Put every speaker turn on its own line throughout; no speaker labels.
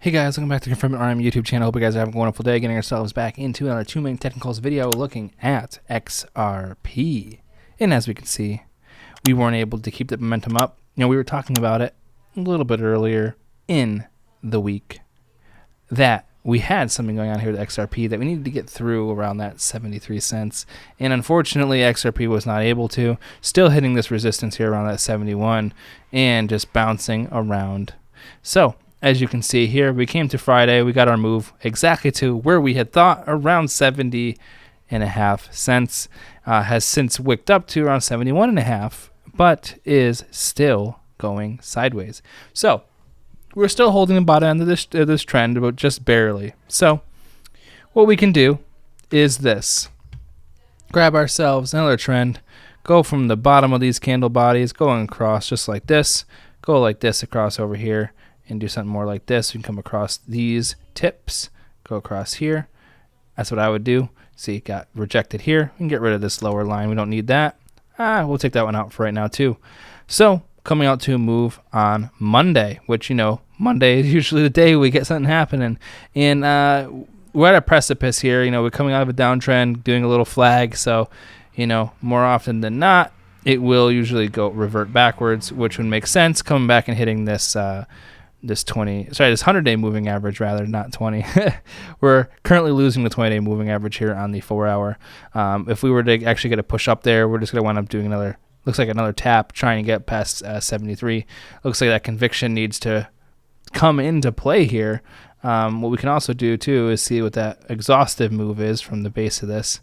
Hey guys, welcome back to Confirm RM YouTube channel. Hope you guys are having a wonderful day, getting ourselves back into another two main technicals video looking at XRP. And as we can see, we weren't able to keep the momentum up. You know, we were talking about it a little bit earlier in the week that we had something going on here with XRP that we needed to get through around that 73 cents. And unfortunately, XRP was not able to. Still hitting this resistance here around that 71 and just bouncing around. So, as you can see here, we came to Friday, we got our move exactly to where we had thought, around 70.5 cents. Has since wicked up to around 71.5, but is still going sideways. So we're still holding the bottom end of this trend, but just barely. So what we can do is this. Grab ourselves another trend, go from the bottom of these candle bodies, going across just like this, go like this across over here, and do something more like this. We can come across these tips, go across here. That's what I would do. See, it got rejected here. We can get rid of this lower line. We don't need that. We'll take that one out for right now too. So coming out to a move on Monday, which, you know, Monday is usually the day we get something happening. And we're at a precipice here. You know, we're coming out of a downtrend, doing a little flag. So, you know, more often than not, it will usually revert backwards, which would make sense, coming back and hitting this this 100-day moving average, rather, not 20. We're currently losing the 20-day moving average here on the 4-hour. If we were to actually get a push up there, we're just going to wind up doing another, looks like another tap, trying to get past 73. Looks like that conviction needs to come into play here. What we can also do, too, is see what that exhaustive move is from the base of this,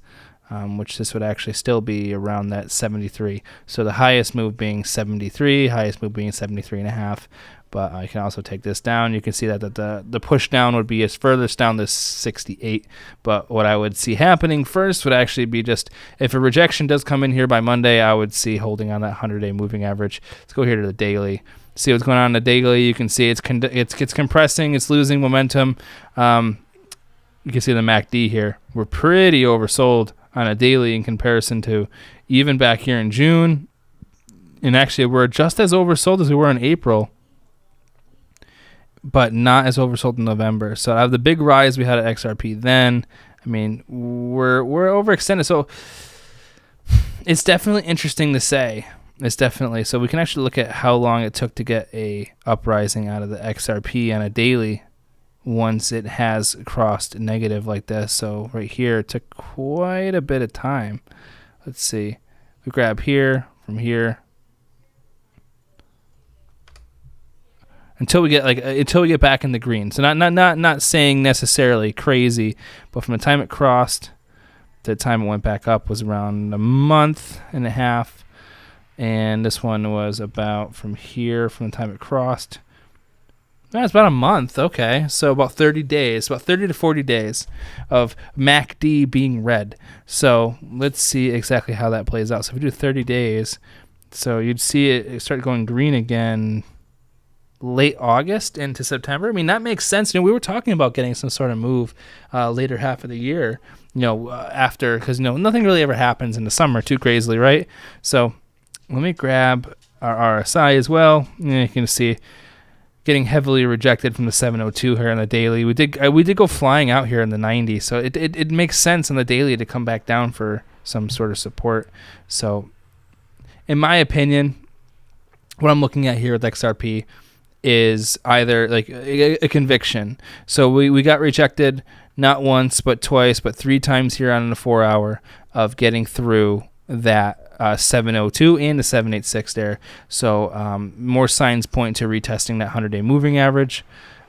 which this would actually still be around that 73. So the highest move being 73, highest move being 73.5. But I can also take this down. You can see that the push down would be as furthest down this 68. But what I would see happening first would actually be just, if a rejection does come in here by Monday, I would see holding on that 100-day moving average. Let's go here to the daily. See what's going on in the daily. You can see it's compressing. It's losing momentum. You can see the MACD here. We're pretty oversold on a daily in comparison to even back here in June. And actually, we're just as oversold as we were in April, but not as oversold in November. So out of the big rise we had at XRP then, I mean, we're overextended. So it's definitely interesting to say. It's definitely. So we can actually look at how long it took to get a uprising out of the XRP on a daily once it has crossed negative like this. So right here, it took quite a bit of time. Let's see. We grab here, from here, until we get back in the green. So not saying necessarily crazy, but from the time it crossed to the time it went back up was around a month and a half. And this one was about from here, from the time it crossed. That's about a month. Okay, so about 30 days, about 30 to 40 days of MACD being red. So let's see exactly how that plays out. So if we do 30 days, so you'd see it start going green again late August into September. I mean, that makes sense. You know, we were talking about getting some sort of move later half of the year, you know, after, because, you know, nothing really ever happens in the summer too crazily, right? So let me grab our RSI as well. You can see getting heavily rejected from the 702 here on the daily. We did go flying out here in the 90, so it makes sense on the daily to come back down for some sort of support. So in my opinion, what I'm looking at here with XRP is either like a conviction. So we got rejected not once but twice, but 3 times here on the 4-hour of getting through that 702 and the 786 there. So more signs point to retesting that 100-day moving average.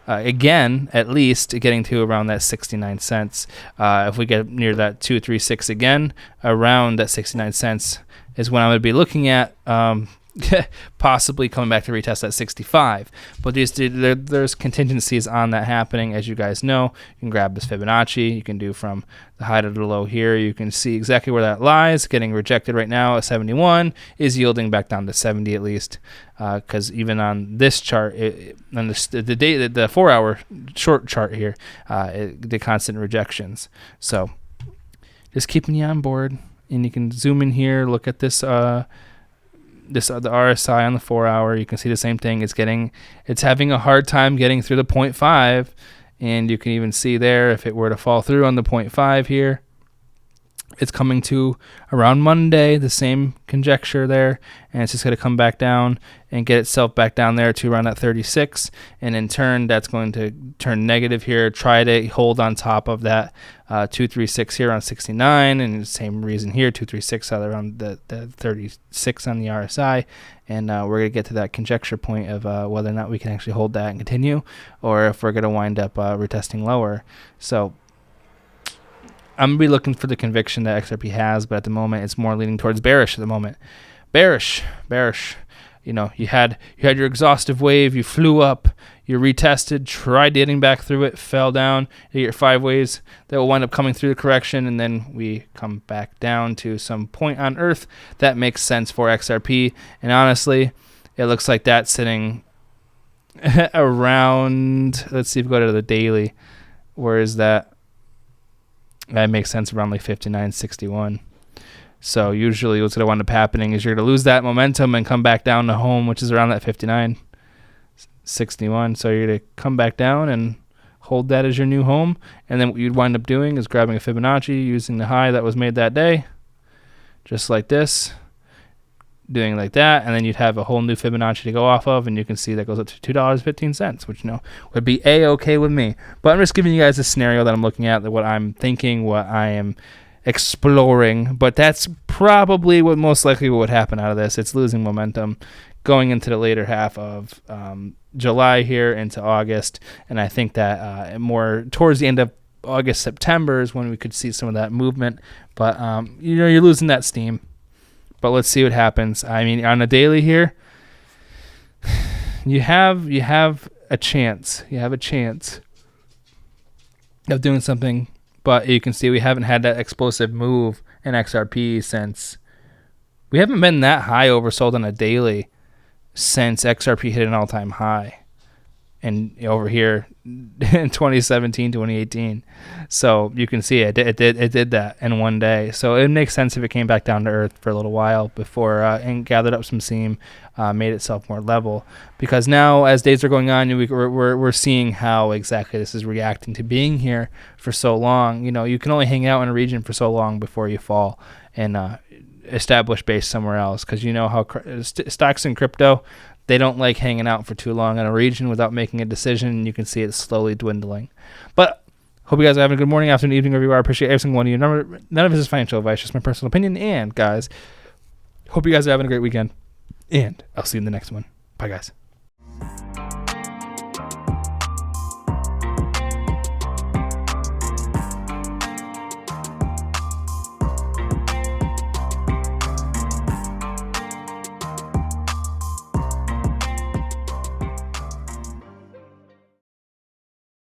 Again, at least getting to around that 69 cents. If we get near that 236 again, around that 69 cents is when I would be looking at possibly coming back to retest that 65. But there's contingencies on that happening, as you guys know. You can grab this Fibonacci. You can do from the high to the low here. You can see exactly where that lies. Getting rejected right now at 71 is yielding back down to 70 at least, because even on this chart, on the 4-hour short chart here, the constant rejections. So just keeping you on board, and you can zoom in here, look at this This the RSI on the 4-hour, you can see the same thing. It's having a hard time getting through the 0.5, and you can even see there if it were to fall through on the 0.5 here. It's coming to around Monday, the same conjecture there, and it's just going to come back down and get itself back down there to around that 36, and in turn that's going to turn negative here, try to hold on top of that 236 here on 69, and the same reason here, 236 around the 36 on the RSI, and we're going to get to that conjecture point of whether or not we can actually hold that and continue, or if we're going to wind up retesting lower. So I'm going to be looking for the conviction that XRP has, but at the moment it's more leaning towards bearish at the moment. Bearish. You know, you had your exhaustive wave, you flew up, you retested, tried getting back through it, fell down. You get your 5 waves that will wind up coming through the correction, and then we come back down to some point on Earth that makes sense for XRP. And honestly, it looks like that's sitting around, let's see if we go to the daily. Where is that? That makes sense around like 59.61. So usually what's going to wind up happening is you're going to lose that momentum and come back down to home, which is around that 59.61. So you're going to come back down and hold that as your new home. And then what you'd wind up doing is grabbing a Fibonacci using the high that was made that day, just like this, doing like that, and then you'd have a whole new Fibonacci to go off of, and you can see that goes up to $2.15, which, you know, would be a-okay with me. But I'm just giving you guys a scenario that I'm looking at, what I'm thinking, what I am exploring, but that's probably what most likely would happen out of this. It's losing momentum going into the later half of July here into August, and I think that more towards the end of August, September is when we could see some of that movement, but you know, you're losing that steam. But let's see what happens. I mean, on a daily here, you have a chance. You have a chance of doing something, but you can see we haven't had that explosive move in XRP since we haven't been that high oversold on a daily since XRP hit an all-time high. And over here in 2017, 2018. So you can see it did that in one day. So it makes sense if it came back down to earth for a little while before and gathered up some steam, made itself more level. Because now, as days are going on, we're seeing how exactly this is reacting to being here for so long. You know, you can only hang out in a region for so long before you fall and establish base somewhere else. Because you know how stocks and crypto, they don't like hanging out for too long in a region without making a decision, and you can see it slowly dwindling. But hope you guys are having a good morning, afternoon, evening, wherever you are. I appreciate every single one of you. None of this is financial advice, just my personal opinion. And, guys, hope you guys are having a great weekend, and I'll see you in the next one. Bye, guys.